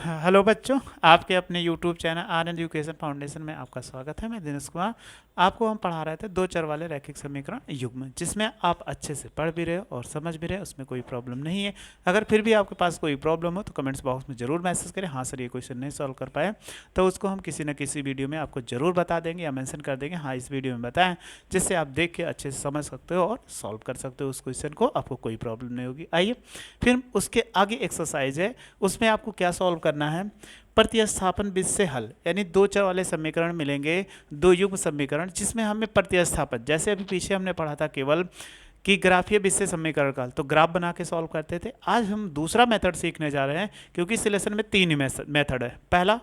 Hello बच्चों, आपके अपने YouTube channel are an education foundation में आपका स्वागत है। मैं दिनेश कुमार। आपको हम पढ़ा रहे थे दो चर वाले रैखिक समीकरण युग्म, जिसमें आप अच्छे से पढ़ भी रहे हो और समझ भी रहे हो, उसमें कोई प्रॉब्लम नहीं है। अगर फिर भी आपके पास कोई प्रॉब्लम हो तो कमेंट्स बॉक्स में ज़रूर मैसेज करें, हाँ सर ये क्वेश्चन नहीं सॉल्व कर पाए, तो उसको हम किसी न किसी वीडियो में आपको ज़रूर बता देंगे या मैंशन कर देंगे, हाँ इस वीडियो में बताएं, जिससे आप देख के अच्छे से समझ सकते हो और सॉल्व कर सकते हो उस क्वेश्चन को, आपको कोई प्रॉब्लम नहीं होगी। आइए फिर उसके आगे एक्सरसाइज है, उसमें आपको क्या सॉल्व करना है। प्रतिस्थापन विधि से हल, यानी दो चर वाले समीकरण मिलेंगे, दो युग्म समीकरण, जिसमें हमें प्रतिस्थापन, जैसे अभी पीछे हमने पढ़ा था केवल कि ग्राफीय विधि से समीकरण का तो ग्राफ बना के सॉल्व करते थे। आज हम दूसरा मेथड सीखने जा रहे हैं, क्योंकि सिलेक्शन में तीन ही मेथड है। पहला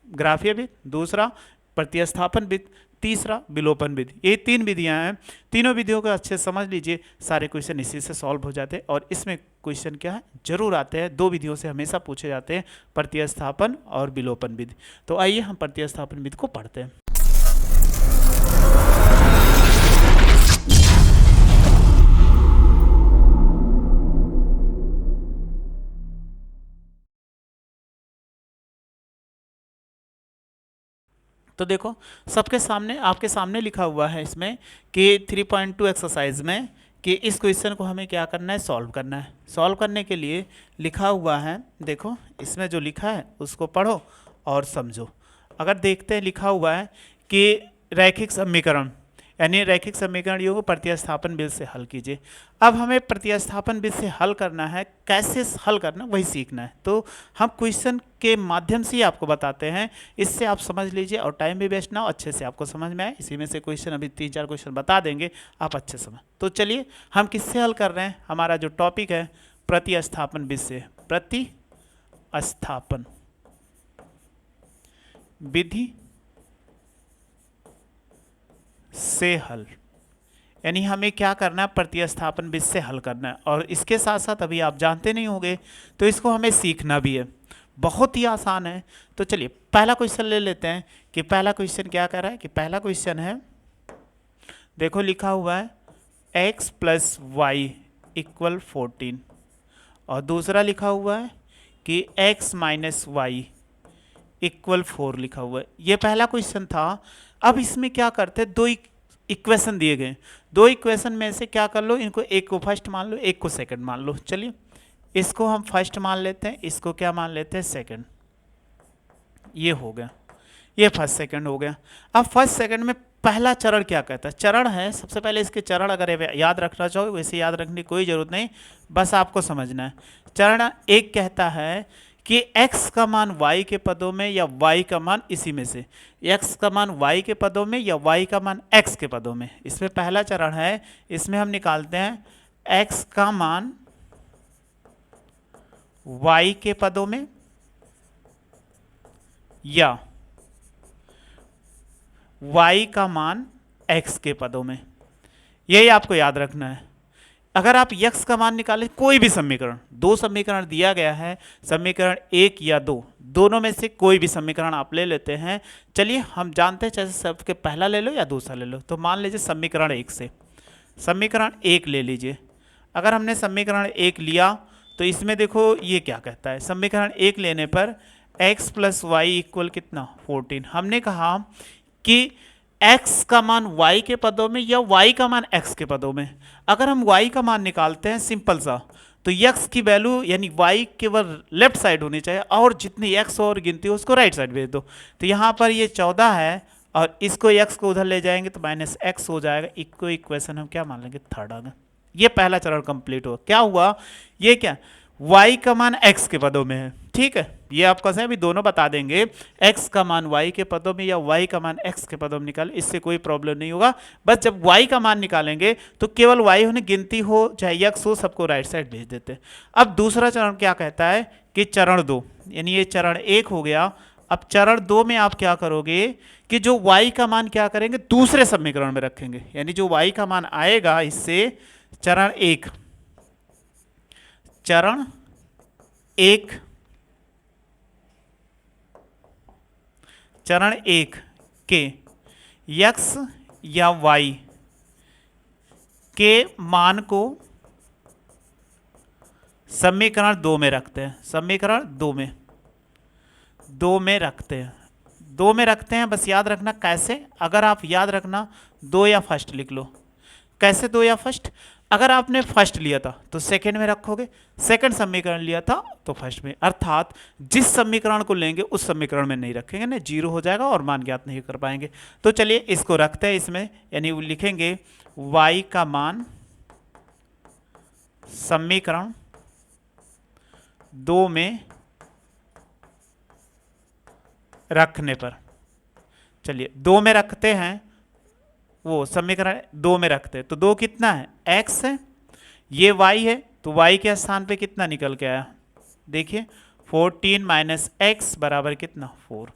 ग्राफीय विधि, दूसरा प्रतिस्थापन विधि, तीसरा विलोपन विधि। ये तीन विधियां हैं। तीनों विधियों को अच्छे से समझ लीजिए, सारे क्वेश्चन इसी से सॉल्व हो जाते हैं। और इसमें क्वेश्चन क्या है, जरूर आते हैं, दो विधियों से हमेशा पूछे जाते हैं, प्रतिस्थापन और विलोपन विधि। तो आइए हम प्रतिस्थापन विधि को पढ़ते हैं। तो देखो, सबके सामने, आपके सामने लिखा हुआ है इसमें कि 3.2 एक्सरसाइज में कि इस क्वेश्चन को हमें क्या करना है, सॉल्व करना है। सॉल्व करने के लिए लिखा हुआ है, देखो इसमें जो लिखा है उसको पढ़ो और समझो। अगर देखते हैं, लिखा हुआ है कि रैखिक समीकरण, यानी रैखिक समीकरण युग्म प्रतिस्थापन विधि से हल कीजिए। अब हमें प्रतिस्थापन विधि से हल करना है, कैसे हल करना वही सीखना है। तो हम क्वेश्चन के माध्यम से ही आपको बताते हैं, इससे आप समझ लीजिए और टाइम भी वेस्ट ना हो, अच्छे से आपको समझ में आए। इसी में से क्वेश्चन अभी 3-4 क्वेश्चन बता देंगे, आप अच्छे समझ। तो चलिए हम किससे हल कर रहे हैं, हमारा जो टॉपिक है प्रतिस्थापन विधि से, प्रतिस्थापन विधि से हल, यानी हमें क्या करना है, प्रतिस्थापन विधि से हल करना है। और इसके साथ साथ अभी आप जानते नहीं होंगे तो इसको हमें सीखना भी है, बहुत ही आसान है। तो चलिए पहला क्वेश्चन ले लेते हैं कि पहला क्वेश्चन क्या कर रहा है। कि पहला क्वेश्चन है, देखो लिखा हुआ है x प्लस वाई इक्वल 14, और दूसरा लिखा हुआ है कि x माइनस वाई इक्वल 4 लिखा हुआ है। ये पहला क्वेश्चन था। अब इसमें क्या करते हैं, दो इक्वेशन दिए गए, दो इक्वेशन में से क्या कर लो, इनको एक को फर्स्ट मान लो, एक को सेकंड मान लो। चलिए इसको हम फर्स्ट मान लेते हैं, इसको क्या मान लेते हैं, सेकंड। ये हो गया, ये फर्स्ट सेकंड हो गया। अब फर्स्ट सेकंड में पहला चरण क्या कहता है, चरण है, सबसे पहले इसके चरण अगर याद रखना चाहो, वैसे याद रखने की कोई जरूरत नहीं, बस आपको समझना है। चरण एक कहता है कि x का मान y के पदों में या y का मान इसी में से, x का मान y के पदों में या y का मान x के पदों में। इसमें पहला चरण है, इसमें हम निकालते हैं x का मान y के पदों में या y का मान x के पदों में। यही आपको याद रखना है। अगर आप x का मान निकालें, कोई भी समीकरण, दो समीकरण दिया गया है, समीकरण एक या दो, दोनों में से कोई भी समीकरण आप ले लेते हैं। चलिए हम जानते हैं, जैसे सबके पहला ले लो या दूसरा ले लो। तो मान लीजिए समीकरण एक से, समीकरण एक ले लीजिए। अगर हमने समीकरण एक लिया तो इसमें देखो ये क्या कहता है, समीकरण एक लेने पर x प्लस वाई इक्वल कितना, 14। हमने कहा कि x का मान y के पदों में या y का मान x के पदों में। अगर हम y का मान निकालते हैं सिंपल सा, तो x की वैल्यू यानी y केवल लेफ्ट साइड होनी चाहिए, और जितनी x और गिनती हो उसको राइट साइड भेज दो। तो यहाँ पर ये 14 है, और इसको x को उधर ले जाएंगे तो माइनस x हो जाएगा। इक्को इक्वेशन हम क्या मान लेंगे, थर्ड आ गया। ये पहला चरण कंप्लीट हुआ। क्या हुआ, ये क्या, y का मान x के पदों में है, ठीक है। ये आपको अभी दोनों बता देंगे, x का मान y के पदों में या y का मान x के पदों में निकाल, इससे कोई प्रॉब्लम नहीं होगा। बस जब y का मान निकालेंगे तो केवल y होने गिनती हो चाहे x हो, सबको राइट साइड भेज देते हैं। अब दूसरा चरण क्या कहता है कि चरण दो, यानी ये चरण एक हो गया। अब चरण दो में आप क्या करोगे कि जो y का मान क्या करेंगे, दूसरे समीकरण में रखेंगे, यानी जो y का मान आएगा इससे चरण एक, चरण एक, चरण एक के x या y के मान को समीकरण दो में रखते हैं, समीकरण दो में। 2 में रखते हैं, 2 में रखते हैं। बस याद रखना कैसे, अगर आप याद रखना 2 या फर्स्ट लिख लो। कैसे 2 या फर्स्ट? अगर आपने फर्स्ट लिया था तो सेकंड में रखोगे, सेकंड समीकरण लिया था तो फर्स्ट में, अर्थात जिस समीकरण को लेंगे उस समीकरण में नहीं रखेंगे ना, जीरो हो जाएगा और मान ज्ञात नहीं कर पाएंगे। तो चलिए इसको रखते हैं इसमें, यानी वो लिखेंगे y का मान समीकरण 2 में रखने पर। चलिए 2 में रखते हैं, वो समीकरण 2 में रखते हैं तो 2 कितना है, x है, ये y है, तो y के स्थान पे कितना निकल के आया, देखिए 14 माइनस एक्स बराबर कितना 4।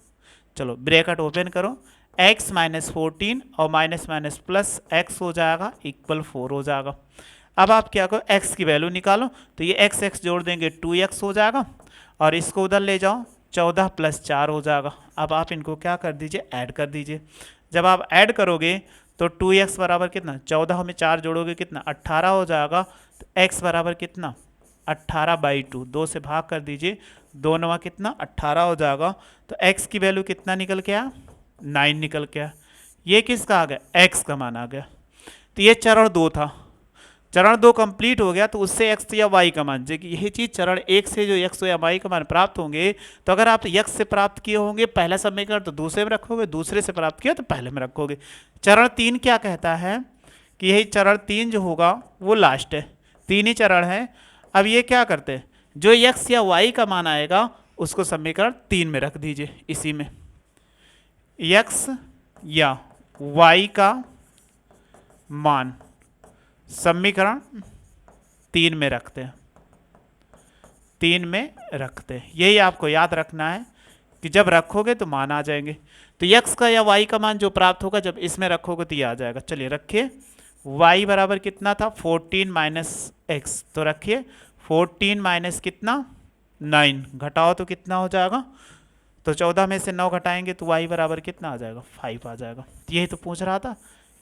चलो ब्रैकेट ओपन करो, x माइनस 14 और माइनस माइनस प्लस x हो जाएगा इक्वल 4 हो जाएगा। अब आप क्या करो, x की वैल्यू निकालो, तो ये x जोड़ देंगे 2x हो जाएगा, और इसको उधर ले जाओ 14 प्लस 4 हो जाएगा। अब आप इनको क्या कर दीजिए, ऐड कर दीजिए। जब आप ऐड करोगे तो 2x बराबर कितना, 14 में 4 जोड़ोगे कितना 18 हो जाएगा। तो x बराबर कितना 18/2, 2 से भाग कर दीजिए, 2 नवा कितना 18 हो जाएगा। तो x की वैल्यू कितना निकल के आया, 9 निकल के आया। ये किसका आ गया, x का मान आ गया। तो ये चरण 2 था, चरण 2 कंप्लीट हो गया, तो उससे x या y का मान, यही चीज चरण 1 से जो x या y का मान प्राप्त होंगे, तो अगर आप x से प्राप्त किए होंगे पहला समीकरण तो दूसरे में रखोगे, दूसरे से प्राप्त किया तो पहले में रखोगे। चरण 3 क्या कहता है कि यही चरण 3 जो होगा वो लास्ट है, 3 ही चरण है। अब ये क्या करते हैं, जो x या y का मान आएगा उसको समीकरण 3 में रख दीजिए, इसी में x या y का मान समीकरण 3 में रखते हैं, 3 में रखते हैं। यही आपको याद रखना है कि जब रखोगे तो मान आ जाएंगे। तो x का या y का मान जो प्राप्त होगा जब इसमें रखोगे तो ये आ जाएगा। चलिए रखिए, y बराबर कितना था 14 माइनस एक्स, तो रखिए 14 माइनस कितना 9, घटाओ तो कितना हो जाएगा, तो 14 में से 9 घटाएंगे तो y बराबर कितना आ जाएगा 5 आ जाएगा। यही तो पूछ रहा था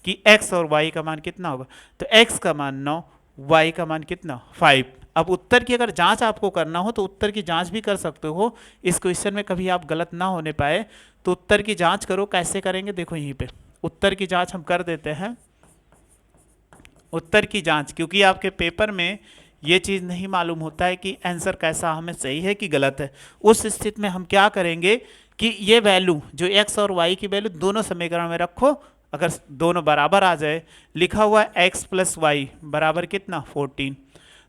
कि x और y का मान कितना होगा, तो x का मान 9, y का मान कितना 5। अब उत्तर की अगर जांच आपको करना हो तो उत्तर की जांच भी कर सकते हो, इस क्वेश्चन में कभी आप गलत ना होने पाए तो उत्तर की जांच करो। कैसे करेंगे, देखो यहीं पे उत्तर की जांच हम कर देते हैं। उत्तर की जांच, क्योंकि आपके पेपर में ये चीज़ नहीं मालूम होता है कि आंसर कैसा हमें सही है कि गलत है। उस स्थिति में हम क्या करेंगे कि ये वैल्यू जो x और y की वैल्यू दोनों समीकरण में रखो, अगर दोनों बराबर आ जाए, लिखा हुआ है x प्लस वाई बराबर कितना 14,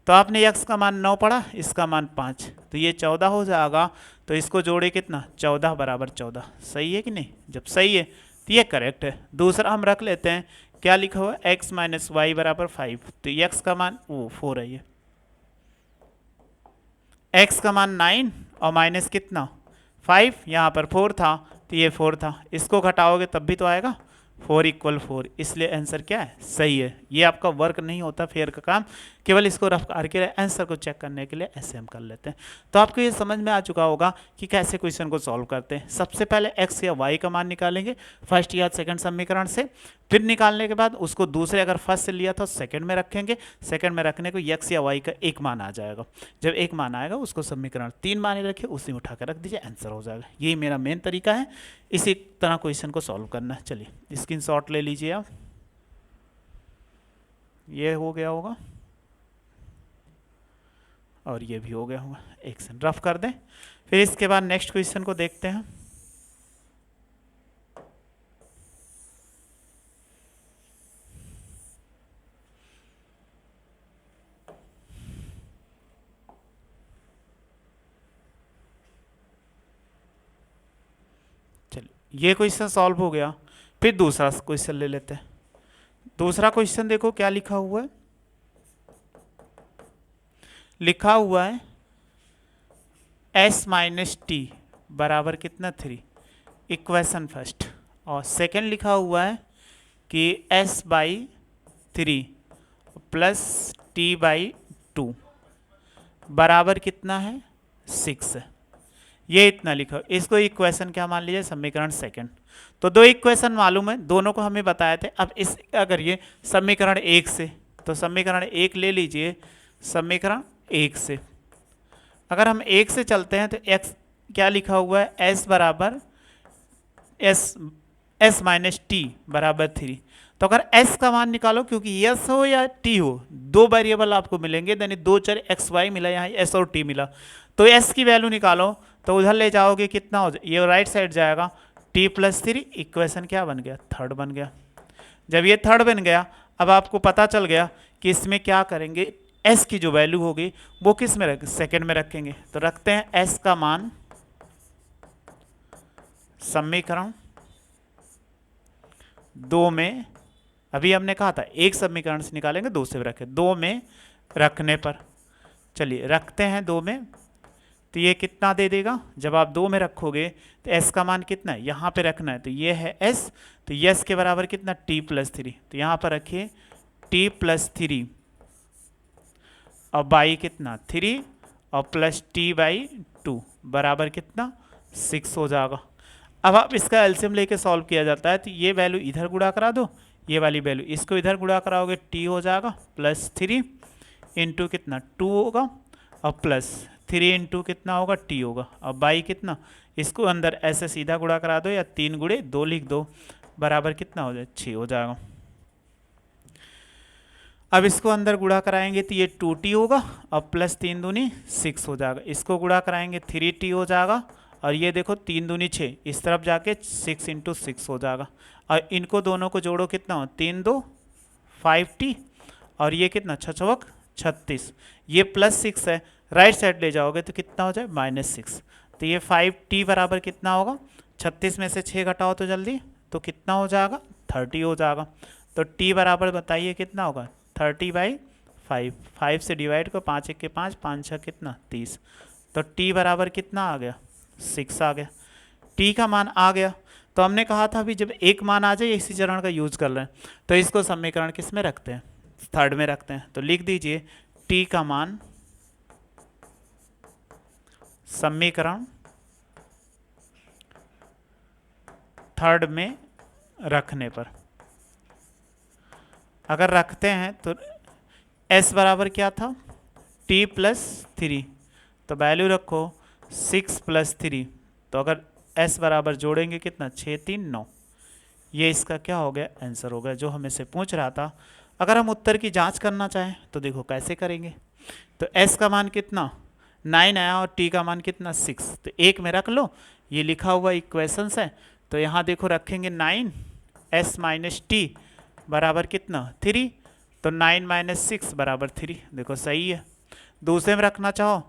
तो आपने x का मान 9 पढ़ा, इसका मान 5, तो ये 14 हो जाएगा। तो इसको जोड़े कितना 14 बराबर 14, सही है कि नहीं, जब सही है तो ये करेक्ट है। दूसरा हम रख लेते हैं, क्या लिखा हुआ है x माइनस वाई बराबर 5, तो x का मान वो 4 है, ये x का मान 9 और माइनस कितना 5, यहाँ पर 4 था तो ये 4 था, इसको घटाओगे तब भी तो आएगा 4 इक्वल 4, इसलिए आंसर क्या है सही है। ये आपका वर्क नहीं होता फेयर का काम, केवल इसको रफ करके आंसर को चेक करने के लिए ऐसे हम कर लेते हैं। तो आपको ये समझ में आ चुका होगा कि कैसे क्वेश्चन को सॉल्व करते हैं। सबसे पहले x या y का मान निकालेंगे फर्स्ट या सेकंड समीकरण से, फिर निकालने के बाद उसको दूसरे, अगर फर्स्ट से लिया था सेकंड में रखेंगे, सेकंड में रखने को x या y का एक मान आ जाएगा। जब एक मान आएगा उसको समीकरण 3 माने रखिए, उसी में उठा कर रख दीजिए, आंसर हो जाएगा। यही मेरा मेन तरीका है इसी तरह क्वेश्चन को सॉल्व करना है। चलिए स्क्रीनशॉट ले लीजिए आप, ये हो गया होगा और ये भी हो गया होगा, एक सेकंड रफ कर दें, फिर इसके बाद नेक्स्ट क्वेश्चन को देखते हैं। चलिए ये क्वेश्चन सॉल्व हो गया, फिर दूसरा क्वेश्चन ले लेते हैं। दूसरा क्वेश्चन देखो क्या लिखा हुआ है, लिखा हुआ है s माइनस टी बराबर कितना 3, इक्वेशन फर्स्ट, और सेकंड लिखा हुआ है कि s by 3 plus T by 2 बराबर कितना है 6 है। ये इतना लिखा, इसको इक्वेशन क्या मान लीजिए समीकरण सेकंड। तो दो इक्वेशन मालूम है, दोनों को हमें बताए थे। अब इस अगर ये समीकरण 1 से, तो समीकरण 1 ले लीजिए, समीकरण 1 से अगर हम 1 से चलते हैं तो x क्या लिखा हुआ है, एस बराबर एस माइनस टी बराबर 3। तो अगर एस का मान निकालो, क्योंकि एस हो या टी हो, दो वेरिएबल आपको मिलेंगे, यानी दो चर एक्स वाई मिला, यहाँ एस और टी मिला, तो एस की वैल्यू निकालो तो उधर ले जाओगे कितना हो जाए, ये राइट साइड जाएगा टी प्लस 3। इक्वेशन क्या बन गया, थर्ड बन गया। जब ये थर्ड बन गया, अब आपको पता चल गया कि इसमें क्या करेंगे, एस की जो वैल्यू होगी वो किस में रख, सेकेंड में रखेंगे। तो रखते हैं एस का मान समीकरण 2 में, अभी हमने कहा था एक समीकरण से निकालेंगे, दो से रखें, 2 में रखने पर, चलिए रखते हैं 2 में, तो ये कितना दे देगा, जब आप 2 में रखोगे तो s का मान कितना है, यहाँ पे रखना है, तो ये है s, तो ये s के बराबर कितना, t प्लस 3, तो यहाँ पर रखिए t प्लस 3 और बाई कितना 3 और प्लस t बाई 2 बराबर कितना 6 हो जाएगा। अब आप इसका एलसीएम लेके सॉल्व किया जाता है, तो ये वैल्यू इधर गुणा करा दो, ये वाली वैल्यू इसको इधर गुणा कराओगे, t हो जाएगा प्लस 3 इंटू कितना 2 होगा और प्लस 3 इंटू कितना होगा t होगा, और बाई कितना, इसको अंदर ऐसे सीधा गुणा करा दो या 3 गुणे 2 लिख दो, बराबर कितना हो जाए 6 हो जाएगा। अब इसको अंदर गुणा कराएंगे तो ये 2t होगा और प्लस 3 दूनी 6 हो जाएगा, इसको गुणा कराएंगे 3t हो जाएगा, और ये देखो 3 दूनी 6, इस तरफ जाके 6 इंटू 6 हो जाएगा, और इनको दोनों को जोड़ो कितना हो, 3 2 5t, और ये कितना 6 चौक 36, ये प्लस 6 है, राइट साइड ले जाओगे तो कितना हो जाए -6, तो ये 5t बराबर कितना होगा, 36 में से 6 घटाओ तो जल्दी, तो कितना हो जाएगा 30 हो जाएगा। तो t बराबर बताइए कितना होगा 30/5, 5 से डिवाइड को 5 1 के 5, 5 6 कितना 30, तो t बराबर कितना आ गया 6 आ गया। t का मान आ गया, तो हमने कहा था अभी जब एक मान आ जाए इसी चरण का यूज कर रहे हैं, तो इसको समीकरण किस में रखते हैं, थर्ड में रखते हैं। तो लिख दीजिए t का मान समीकरण थर्ड में रखने पर, अगर रखते हैं तो s बराबर क्या था t प्लस 3, तो वैल्यू रखो 6 प्लस 3, तो अगर s बराबर जोड़ेंगे कितना 6 3 9, ये इसका क्या हो गया आंसर हो गया जो हमें से पूछ रहा था। अगर हम उत्तर की जांच करना चाहें तो देखो कैसे करेंगे, तो s का मान कितना 9 आया और t का मान कितना 6, तो एक में रख लो, ये लिखा हुआ इक्वेशंस है, तो यहाँ देखो रखेंगे 9 s माइनस टी बराबर कितना 3, तो 9 माइनस 6 बराबर 3, देखो सही है। दूसरे में रखना चाहो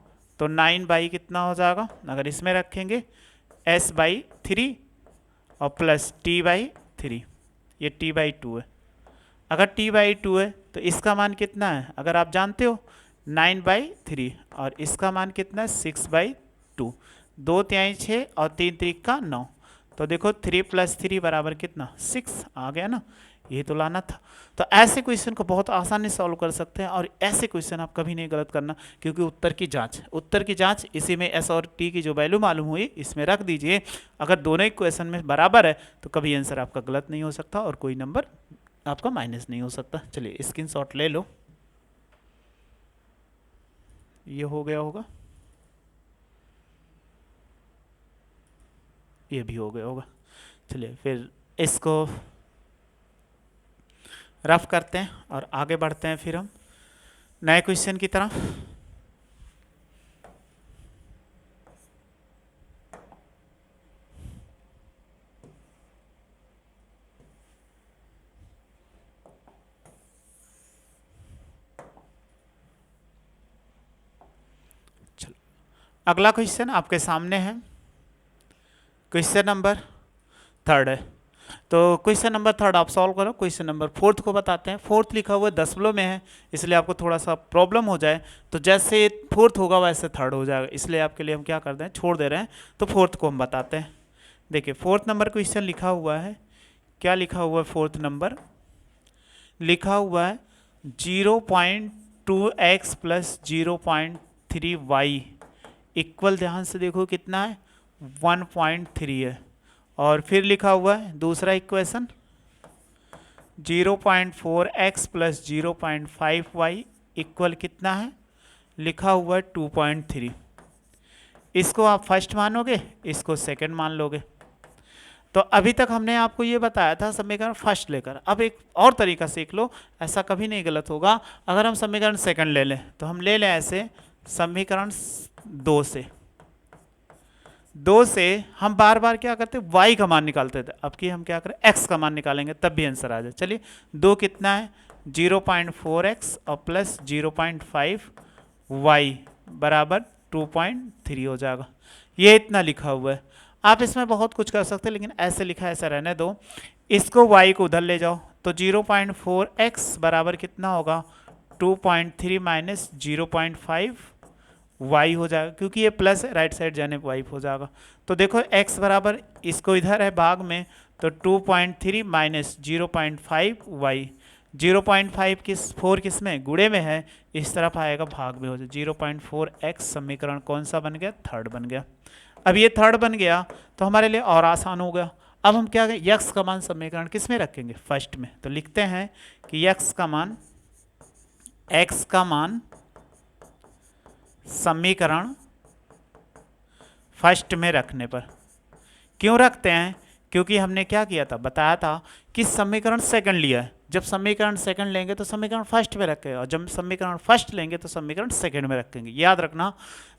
तो 9 बाई कितना हो जाएगा, अगर इसमें रखेंगे s बाई 3 और प्लस t बाई 3, ये t बाई 2 है। अगर t बाई 2 है तो इसका मान कितना है, अगर आप जानते हो 9/3, और इसका मान कितना है 6/2, 2 तिहाई 6 और 3 3 9, तो देखो 3 प्लस 3 बराबर कितना 6 आ गया ना, ये तो लाना था। तो ऐसे क्वेश्चन को बहुत आसानी से सॉल्व कर सकते हैं, और ऐसे क्वेश्चन आप कभी नहीं गलत करना, क्योंकि उत्तर की जांच इसी में s और t की जो वैल्यू मालूम हुई इसमें रख दीजिए। अगर दोनों ही क्वेश्चन में बराबर है तो कभी आंसर आपका गलत नहीं हो सकता और कोई नंबर आपका माइनस नहीं हो सकता। चलिए स्क्रीनशॉट ले लो, ये हो गया होगा, ये भी हो गया होगा। चलिए फिर इसको रफ करते हैं और आगे बढ़ते हैं फिर हम नए क्वेश्चन की तरफ। चलो अगला क्वेश्चन आपके सामने है, क्वेश्चन नंबर 3 है। तो क्वेश्चन नंबर 3 आप सॉल्व करो। क्वेश्चन नंबर 4 को बताते हैं। 4 लिखा हुआ है दशमलव में है, इसलिए आपको थोड़ा सा प्रॉब्लम हो जाए, तो जैसे 4 होगा वैसे 3 हो जाएगा, इसलिए आपके लिए हम क्या करते हैं छोड़ दे रहे हैं। तो 4 को हम बताते हैं। देखिए 4 नंबर क्वेश्चन लिखा हुआ है, क्या लिखा हुआ है 4 नंबर, लिखा हुआ है 0.2x प्लस 0.3y इक्वल, ध्यान से देखो कितना है 1.3 है। और फिर लिखा हुआ है दूसरा equation 0.4x plus 0.5y equal कितना है, लिखा हुआ है 2.3। इसको आप फर्स्ट मानोगे, इसको सेकंड मान लोगे। तो अभी तक हमने आपको ये बताया था समीकरण फर्स्ट लेकर। अब एक और तरीका सीख लो, ऐसा कभी नहीं गलत होगा। अगर हम समीकरण सेकंड ले लें तो हम ले लें ऐसे, समीकरण 2 से, 2 से हम बार बार क्या करते, y का मान निकालते थे। अब की हम क्या करें, x का मान निकालेंगे तब भी आंसर आ जाए। चलिए 2 कितना है, 0.4x और प्लस 0.5 y बराबर 2.3 हो जाएगा। ये इतना लिखा हुआ है। आप इसमें बहुत कुछ कर सकते हैं, लेकिन ऐसे लिखा है, ऐसा रहने दो। इसको y को उधर ले जाओ तो 0.4x बराबर कितना होगा, 2.3 माइनस 0.5 y हो जाएगा, क्योंकि ये प्लस है, राइट साइड जाने पर y हो जाएगा। तो देखो x बराबर, इसको इधर है भाग में, तो 2.3 माइनस 0.5 y, 0.5 किस 4 किस में, गुणे में है, इस तरफ आएगा भाग में हो जाए। 0.4x समीकरण कौन सा बन गया, थर्ड बन गया। अब ये थर्ड बन गया तो हमारे लिए और आसान हो गया। अब हम क्या करें, x का मान समीकरण किस में रखेंगे, फर्स्ट में। तो लिखते हैं कि x का मान समीकरण फर्स्ट में रखने पर, क्यों रखते हैं, क्योंकि हमने क्या किया था, बताया था कि समीकरण सेकंड लिया है। जब समीकरण सेकंड लेंगे तो समीकरण फर्स्ट में रखेंगे, और जब समीकरण फर्स्ट लेंगे तो समीकरण सेकंड में रखेंगे। याद रखना,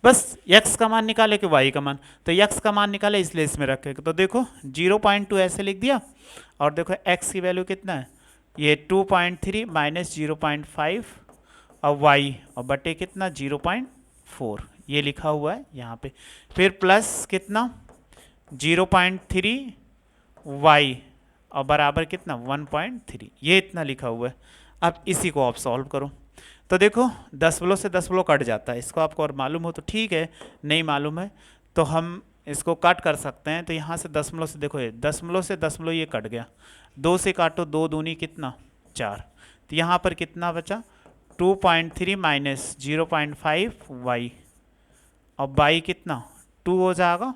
बस x का मान निकाले कि y का मान, तो x का मान निकाले इसलिए इसमें रखेंगे। तो देखो 0.2 ऐसे लिख दिया, और देखो x की वैल्यू कितना है, ये 2.3 माइनस 0.5 और y और बटे कितना 0.4, ये लिखा हुआ है यहाँ पे। फिर प्लस कितना 0.3 y और बराबर कितना 1.3, ये इतना लिखा हुआ है। अब इसी को आप सॉल्व करो तो देखो दशमलव से दशमलव कट जाता है। इसको आपको और मालूम हो तो ठीक है, नहीं मालूम है तो हम इसको कट कर सकते हैं। तो यहाँ से दशमलव से देखो, ये दशमलव से दशमलव ये कट गया, 2 से काटो, 2 दूनी कितना 4, तो यहाँ पर कितना बचा 2.3 माइनस 0.5 y और y कितना 2 हो जाएगा,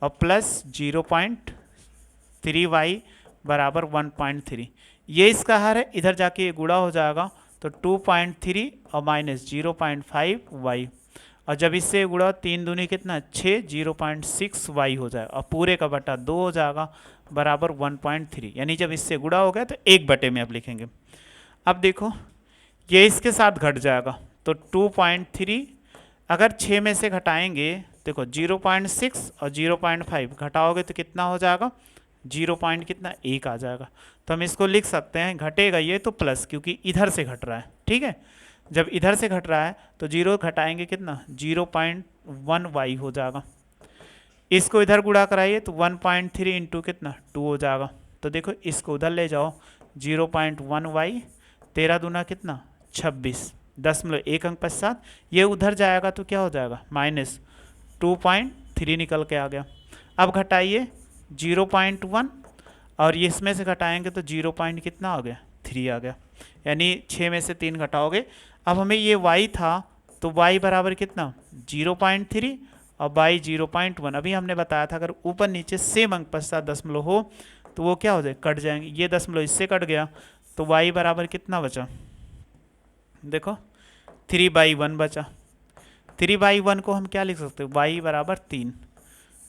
और प्लस 0.3 y बराबर 1.3। ये इसका हर है, इधर जाके ये गुणा हो जाएगा, तो 2.3 और माइनस 0.5 y, और जब इससे गुणा 3 दूनी कितना 6, 0.6 y हो जाएगा, और पूरे का बटा 2 हो जाएगा बराबर 1.3। यानी जब इससे गुणा हो गया तो 1 बटे में आप लिखेंगे। अब देखो ये इसके साथ घट जाएगा, तो 2.3 अगर 6 में से घटाएंगे, देखो 0.6 और 0.5 घटाओगे तो कितना हो जाएगा, 0 पॉइंट कितना 1 आ जाएगा। तो हम इसको लिख सकते हैं, घटेगा ये तो प्लस, क्योंकि इधर से घट रहा है, ठीक है। जब इधर से घट रहा है तो 0 घटाएंगे कितना 0.1 y हो जाएगा। इसको इधर गुणा कराइए तो 1.3 इंटू कितना 2 हो जाएगा। तो देखो इसको उधर ले जाओ, 0.1 y, 13 दूना कितना 26, 0.1 अंक पश्चात ये उधर जाएगा तो क्या हो जाएगा माइनस 2.3 निकल के आ गया। अब घटाइए 0.1 और ये इसमें से घटाएंगे तो 0 पॉइंट कितना आ गया 3 आ गया, यानी 6 में से 3 घटाओगे। अब हमें ये y था तो y बराबर कितना 0.3 और y 0.1। अभी हमने बताया था अगर ऊपर नीचे सेम अंक पश्चात दशमलव हो तो वो क्या हो जाए, कट जाएंगे। ये दशमलव इससे कट गया तो y बराबर कितना बचा, देखो 3/1 बचा। 3/1 को हम क्या लिख सकते हैं, y बराबर 3।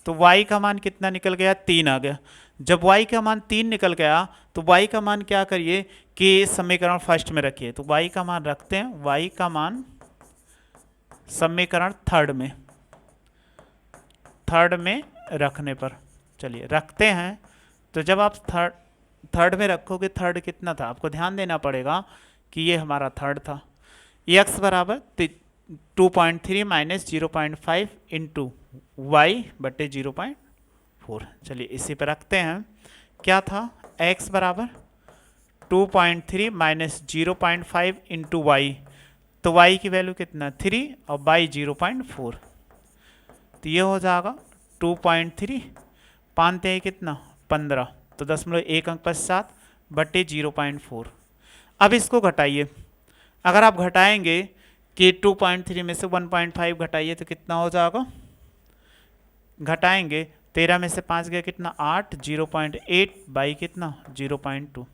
तो y का मान कितना निकल गया 3 आ गया। जब y का मान 3 निकल गया तो y का मान क्या करिए कि समीकरण फर्स्ट में रखिए। तो y का मान रखते हैं, y का मान समीकरण थर्ड में रखने पर, चलिए रखते हैं। तो जब आप थर्ड में रखोगे, थर्ड कितना था आपको ध्यान देना पड़ेगा कि ये हमारा थर्ड था। x बराबर 2.3 माइनस 0.5 इंटू y बटे 0.4। चलिए इसी पर रखते हैं, क्या था x बराबर 2.3 माइनस 0.5 इंटू वाई, तो y की वैल्यू कितना 3 और y 0.4, तो ये हो जाएगा 2.3 पानते हैं कितना 15, तो 0.1 अंक पश्चात बटे 0.4। अब इसको घटाइए, अगर आप घटाएंगे कि 2.3 में से 1.5 घटाइए तो कितना हो जाएगा, घटाएंगे 13 में से 5 गया कितना 8, 0.8 बाई कितना 0.2,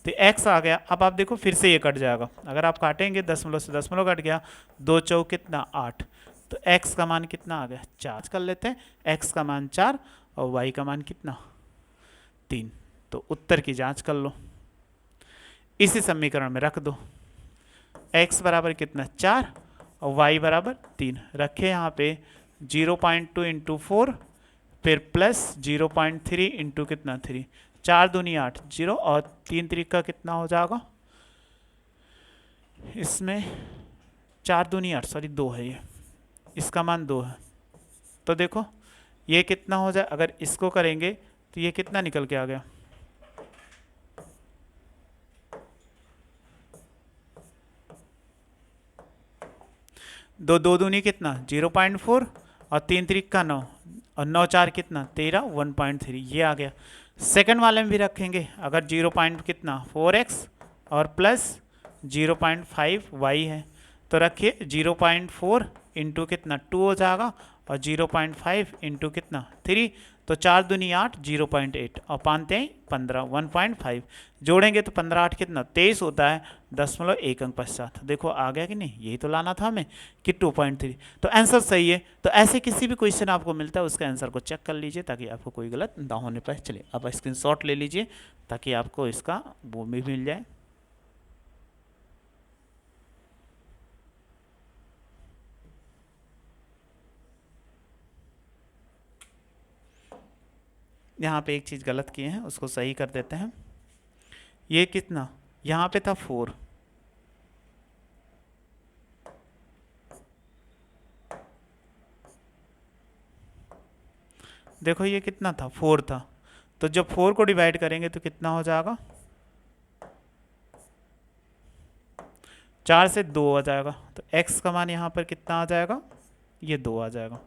तो x आ गया। अब आप देखो फिर से ये कट जाएगा, अगर आप काटेंगे दशमलव से दशमलव कट गया, 2 चौक कितना 8, तो x का मान कितना आ गया 4 कर लेते हैं, x का मान 4 और y का मान कितना 3। तो उत्तर की जांच कर लो, इसी समीकरण में रख दो, x बराबर कितना 4 और y बराबर 3 रखे यहाँ पे 0.2 इंटू 4 फिर प्लस 0.3 इंटू कितना 3, 4 दूनी 8 0 और 3 तरीका कितना हो जाएगा इसमें 4 दूनी 8 सॉरी 2 है ये, इसका मान 2 है। तो देखो ये कितना हो जाए, अगर इसको करेंगे तो ये कितना निकल के आ गया 2 2 दूनी कितना 0.4 और 3 तरीका 9 और 9 4 कितना 13 1.3 ये आ गया। सेकंड वाले में भी रखेंगे, अगर 0. कितना 4x और प्लस 0.5 y है तो रखिए 0.4 इंटू कितना 2 हो जाएगा और 0.5 इंटू कितना 3, तो 4 दूनी 8 0.8 और 5 3 15 1.5 जोड़ेंगे तो 15 8 कितना 23 होता है 0.1 अंक पश्चात। देखो आ गया कि नहीं, यही तो लाना था हमें कि 2.3, तो आंसर सही है। तो ऐसे किसी भी क्वेश्चन आपको मिलता है उसका आंसर को चेक कर लीजिए ताकि आपको कोई गलत ना होने पाए। चलिए आप स्क्रीनशॉट ले लीजिए ताकि आपको इसका वो भी मिल जाए। यहाँ पे एक चीज़ गलत किए हैं उसको सही कर देते हैं। ये कितना यहाँ पे था 4, देखो ये कितना था 4 था, तो जब 4 को डिवाइड करेंगे तो कितना हो जाएगा 4 से 2 आ जाएगा, तो x का मान यहाँ पर कितना आ जाएगा ये 2 आ जाएगा।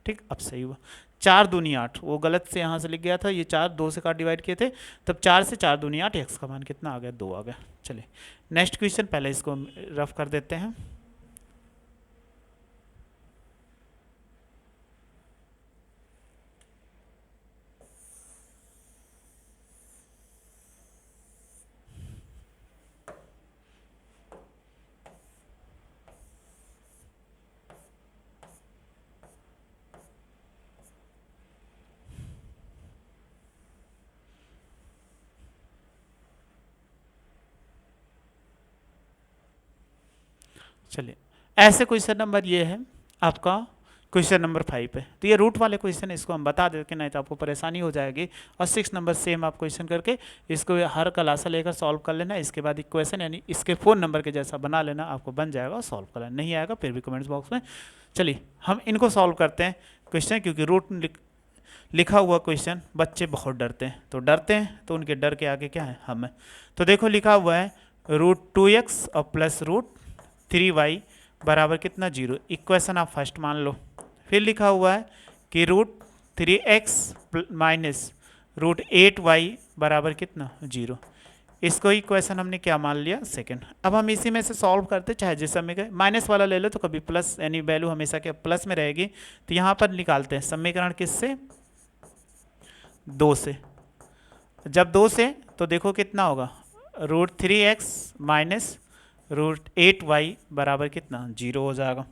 ठीक, अब सही हुआ। 4 दूनी 8 वो गलत से यहाँ से लिख गया था, ये 4 2 से काट डिवाइड किए थे, तब 4 से 4 दूनी 8 x का मान कितना आ गया 2 आ गया। चलिए नेक्स्ट क्वेश्चन, पहले इसको रफ कर देते हैं। चलिए ऐसे क्वेश्चन नंबर ये है आपका क्वेश्चन नंबर 5 है, तो ये रूट वाले क्वेश्चन है, इसको हम बता देते नहीं तो आपको परेशानी हो जाएगी। और 6 नंबर सेम आप क्वेश्चन करके इसको हर क्लासा लेकर सॉल्व कर लेना, इसके बाद इक्वेशन यानी इसके 4 नंबर के जैसा बना लेना, आपको बन जाएगा और सॉल्व कर लेना। नहीं आएगा फिर भी कमेंट्स बॉक्स में। चलिए हम इनको सॉल्व करते हैं क्वेश्चन, क्योंकि रूट लिखा हुआ क्वेश्चन बच्चे बहुत डरते हैं, तो डरते हैं तो उनके डर के आगे क्या है हम है। तो देखो लिखा हुआ है √2x और प्लस √3y बराबर कितना 0, इक्वेशन आप फर्स्ट मान लो। फिर लिखा हुआ है कि √3x माइनस √8y बराबर कितना 0, इसको इक्वेशन हमने क्या मान लिया सेकंड। अब हम इसी में से सॉल्व करते, चाहे जिस समय माइनस वाला ले लो तो कभी प्लस यानी वैल्यू हमेशा क्या प्लस में रहेगी, तो यहाँ पर निकालते हैं समीकरण किससे 2 से। जब 2 से तो देखो कितना होगा √3x माइनस √8y बराबर कितना 0 हो जाएगा।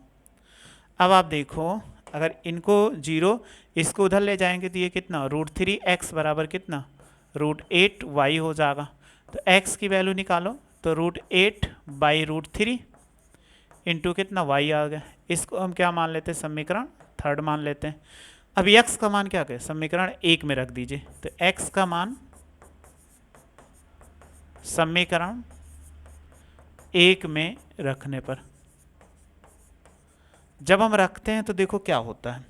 अब आप देखो अगर इनको 0 इसको उधर ले जाएंगे तो ये कितना √3x बराबर कितना √8y हो जाएगा। तो x की वैल्यू निकालो तो √8/√3 इंटू कितना y आ गया। इसको हम क्या मान लेते हैं समीकरण 3 मान लेते हैं। अब x का मान क्या करें समीकरण 1 में रख दीजिए, तो x का मान समीकरण 1 में रखने पर जब हम रखते हैं तो देखो क्या होता है,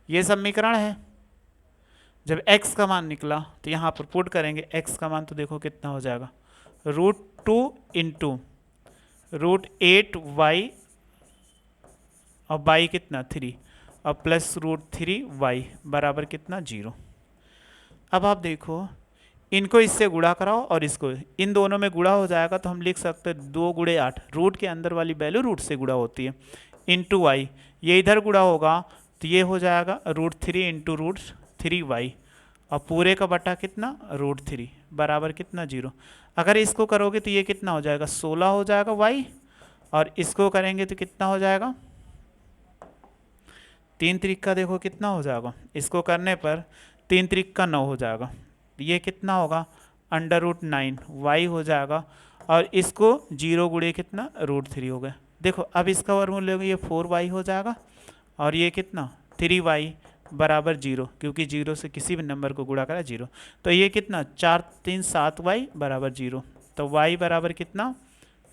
ये समीकरण है, जब x का मान निकला तो यहाँ पर पुट करेंगे x का मान, तो देखो कितना हो जाएगा √2 इंटू √8y और y कितना 3 और प्लस √3y बराबर कितना 0। अब आप देखो इनको इससे गुणा कराओ और इसको इन दोनों में गुणा हो जाएगा, तो हम लिख सकते हैं 2 × 8, रूट के अंदर वाली वैल्यू रूट से गुणा होती है, इंटू वाई, ये इधर गुणा होगा तो ये हो जाएगा √3 इंटू √3y और पूरे का बटा कितना √3 बराबर कितना 0। अगर इसको करोगे तो ये कितना हो जाएगा 16 हो जाएगा y, और इसको करेंगे तो कितना हो जाएगा 3 त्रिक देखो कितना हो जाएगा, इसको करने पर 3 त्रिक 9 हो जाएगा। ये कितना होगा, √9 y हो जाएगा, और इसको 0 गुणे कितना √3 हो गया। देखो अब इसका वर्गमूल लोगे ये 4y हो जाएगा, और ये कितना 3y बराबर 0, क्योंकि 0 से किसी भी नंबर को गुणा करा 0। तो ये कितना 4 3 7y बराबर 0। तो y बराबर कितना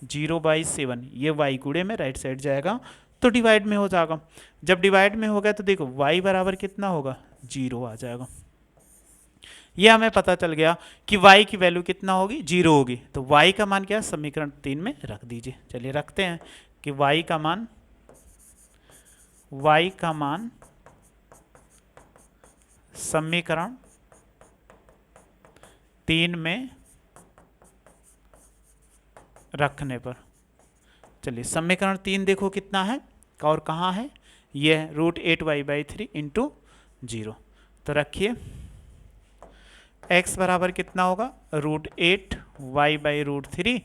0/7। ये y गुणे में राइट साइड जाएगा तो डिवाइड में हो जाएगा। जब डिवाइड में हो गया तो देखो y बराबर कितना होगा 0 आ जाएगा। ये हमें पता चल गया कि y की वैल्यू कितना होगी 0 होगी। तो y का मान क्या समीकरण 3 में रख दीजिए। चलिए रखते हैं कि y का मान समीकरण 3 में रखने पर, चलिए समीकरण 3 देखो कितना है और कहाँ है, ये है √8y/3 इंटू 0। तो रखिए x बराबर कितना होगा √8y/√3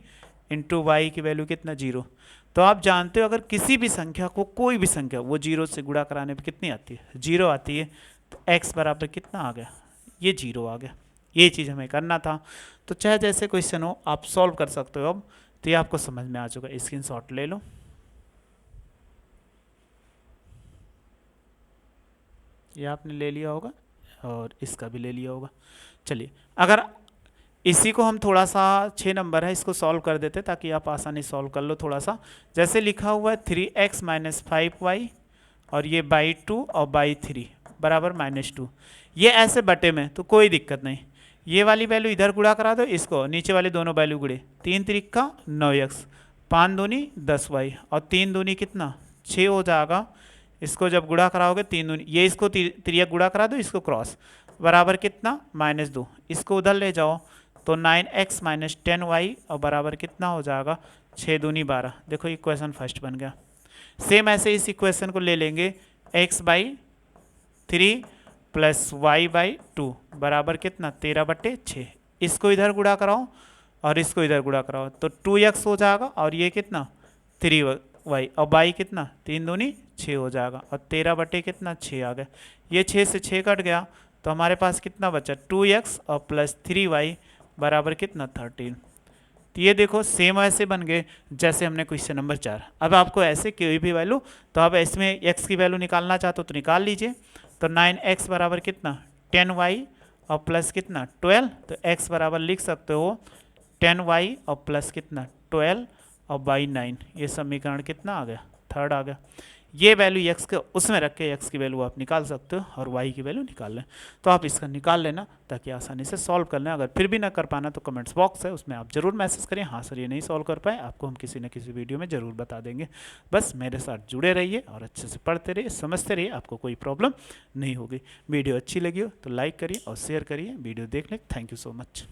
इंटू y की वैल्यू कितना 0। तो आप जानते हो अगर किसी भी संख्या को, कोई भी संख्या, वो 0 से गुणा कराने पे कितनी आती है 0 आती है। तो x बराबर कितना आ गया, ये 0 आ गया। ये चीज़ हमें करना था। तो चाहे जैसे क्वेश्चन हो आप सॉल्व कर सकते हो। अब तो ये आपको समझ में आ चुका है, स्क्रीनशॉट ले लो। ये आपने ले लिया होगा और इसका भी ले लिया होगा। चलिए अगर इसी को हम थोड़ा सा 6 नंबर है, इसको सॉल्व कर देते ताकि आप आसानी सॉल्व कर लो। थोड़ा सा जैसे लिखा हुआ है 3x - 5y और ये /2 और /3 बराबर -2। ये ऐसे बटे में तो कोई दिक्कत नहीं, ये वाली वैल्यू इधर गुणा करा दो, इसको नीचे वाली दोनों वैल्यू गुणे। 3 त्रिक 9x, 5 दूनी 10y और 3 दूनी कितना 6 हो जाएगा। इसको जब गुणा कराओगे 3 दूनी, ये इसको त्रियक गुणा करा दो, इसको क्रॉस बराबर कितना -2। इसको उधर ले जाओ तो 9x - 10y और बराबर कितना हो जाएगा 6 दूनी 12। देखो इक्वेशन फर्स्ट बन गया। सेम ऐसे इस इक्वेशन को ले लेंगे x/3 + y/2 बराबर कितना 13/6। इसको इधर गुणा कराओ और इसको इधर गुणा कराओ तो 2x हो जाएगा, और ये कितना 3y और y कितना 3 दूनी 6 हो जाएगा, और 13 कितना 6 आ गया। ये 6 से 6 कट गया तो हमारे पास कितना बचा 2x और प्लस 3y बराबर कितना 13। तो ये देखो सेम ऐसे बन गए जैसे हमने क्वेश्चन नंबर 4। अब आपको ऐसे कोई भी वैल्यू, तो आप इसमें x की वैल्यू निकालना चाहते हो तो निकाल लीजिए। तो 9x बराबर कितना 10y और प्लस कितना 12। तो x बराबर लिख सकते हो 10y और प्लस कितना 12 और बाई 9। ये समीकरण कितना आ गया 3rd आ गया। ये वैल्यू x के उसमें रख के x की वैल्यू आप निकाल सकते हो और y की वैल्यू निकाल लें। तो आप इसका निकाल लेना ताकि आसानी से सॉल्व कर लें। अगर फिर भी ना कर पाना तो कमेंट्स बॉक्स है, उसमें आप जरूर मैसेज करें, हाँ सर ये नहीं सॉल्व कर पाए, आपको हम किसी न किसी वीडियो में ज़रूर बता देंगे। बस मेरे साथ जुड़े रहिए और अच्छे से पढ़ते रहिए, समझते रहिए, आपको कोई प्रॉब्लम नहीं होगी। वीडियो अच्छी लगी हो तो लाइक करिए और शेयर करिए। वीडियो देखने थैंक यू सो मच।